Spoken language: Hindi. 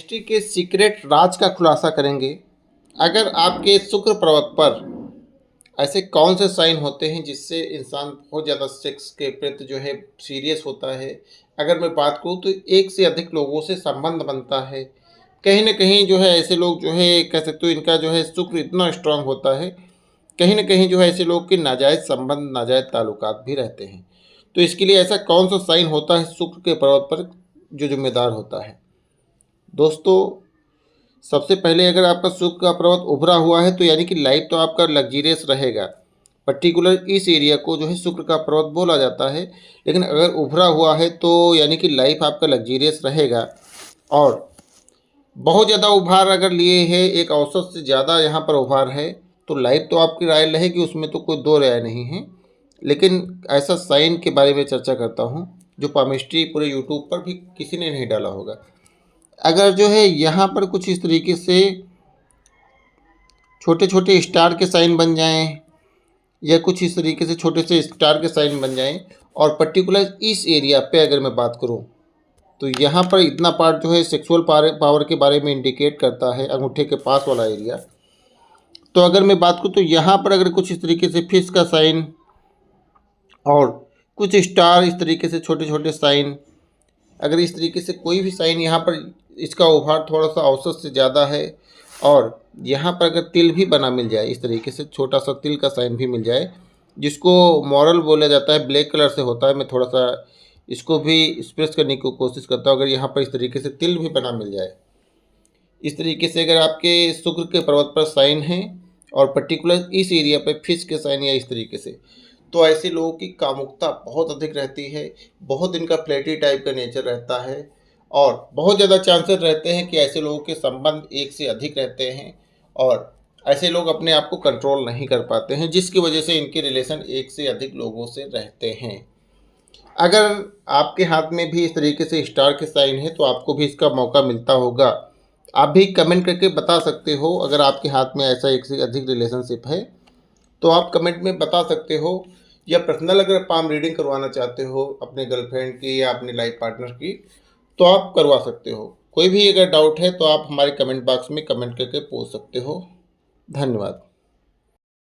केमिस्ट्री के सीक्रेट राज का खुलासा करेंगे। अगर आपके शुक्र पर्वत पर ऐसे कौन से साइन होते हैं जिससे इंसान बहुत ज़्यादा सेक्स के प्रति जो है सीरियस होता है। अगर मैं बात करूँ तो एक से अधिक लोगों से संबंध बनता है। कहीं न कहीं जो है ऐसे लोग जो है कह सकते हो इनका जो है शुक्र इतना स्ट्रांग होता है। कहीं न कहीं जो है ऐसे लोग के नाजायज़ संबंध, नाजायज़ ताल्लुकात भी रहते हैं। तो इसके लिए ऐसा कौन सा साइन होता है शुक्र के पर्वत पर जो ज़िम्मेदार होता है? दोस्तों, सबसे पहले अगर आपका शुक्र का पर्वत उभरा हुआ है तो यानी कि लाइफ तो आपका लग्जरियस रहेगा। पर्टिकुलर इस एरिया को जो है शुक्र का पर्वत बोला जाता है। लेकिन अगर उभरा हुआ है तो यानी कि लाइफ आपका लग्जरियस रहेगा। और बहुत ज़्यादा उभार अगर लिए है, एक औसत से ज़्यादा यहाँ पर उभार है, तो लाइफ तो आपकी रॉयल रहेगी, उसमें तो कोई दो राय नहीं है। लेकिन ऐसा साइन के बारे में चर्चा करता हूँ जो पामिस्ट्री पूरे यूट्यूब पर भी किसी ने नहीं डाला होगा। अगर जो है यहाँ पर कुछ इस तरीके से छोटे छोटे स्टार के साइन बन जाएं या कुछ इस तरीके से छोटे से स्टार के साइन बन जाएं और पर्टिकुलर इस एरिया पे अगर मैं बात करूं तो यहाँ पर इतना पार्ट जो है सेक्सुअल पावर के बारे में इंडिकेट करता है, अंगूठे के पास वाला एरिया। तो अगर मैं बात करूँ तो यहाँ पर अगर कुछ इस तरीके से फिश का साइन और कुछ स्टार इस तरीके से छोटे छोटे साइन, अगर इस तरीके से कोई भी साइन यहाँ पर इसका उभार थोड़ा सा औसत से ज़्यादा है और यहाँ पर अगर तिल भी बना मिल जाए, इस तरीके से छोटा सा तिल का साइन भी मिल जाए जिसको मॉरल बोला जाता है, ब्लैक कलर से होता है। मैं थोड़ा सा इसको भी एक्सप्रेस करने की कोशिश करता हूँ। अगर यहाँ पर इस तरीके से तिल भी बना मिल जाए, इस तरीके से अगर आपके शुक्र के पर्वत पर साइन है और पर्टिकुलर इस एरिया पर फिश के साइन या इस तरीके से, तो ऐसे लोगों की कामुकता बहुत अधिक रहती है, बहुत इनका फ्लैटी टाइप का नेचर रहता है और बहुत ज़्यादा चांसेस रहते हैं कि ऐसे लोगों के संबंध एक से अधिक रहते हैं और ऐसे लोग अपने आप को कंट्रोल नहीं कर पाते हैं, जिसकी वजह से इनके रिलेशन एक से अधिक लोगों से रहते हैं। अगर आपके हाथ में भी इस तरीके से स्टार के साइन है तो आपको भी इसका मौका मिलता होगा। आप भी कमेंट करके बता सकते हो। अगर आपके हाथ में ऐसा एक से अधिक रिलेशनशिप है तो आप कमेंट में बता सकते हो, या पर्सनल अगर पाम रीडिंग करवाना चाहते हो अपने गर्लफ्रेंड की या अपने लाइफ पार्टनर की तो आप करवा सकते हो। कोई भी अगर डाउट है तो आप हमारे कमेंट बॉक्स में कमेंट करके पूछ सकते हो। धन्यवाद।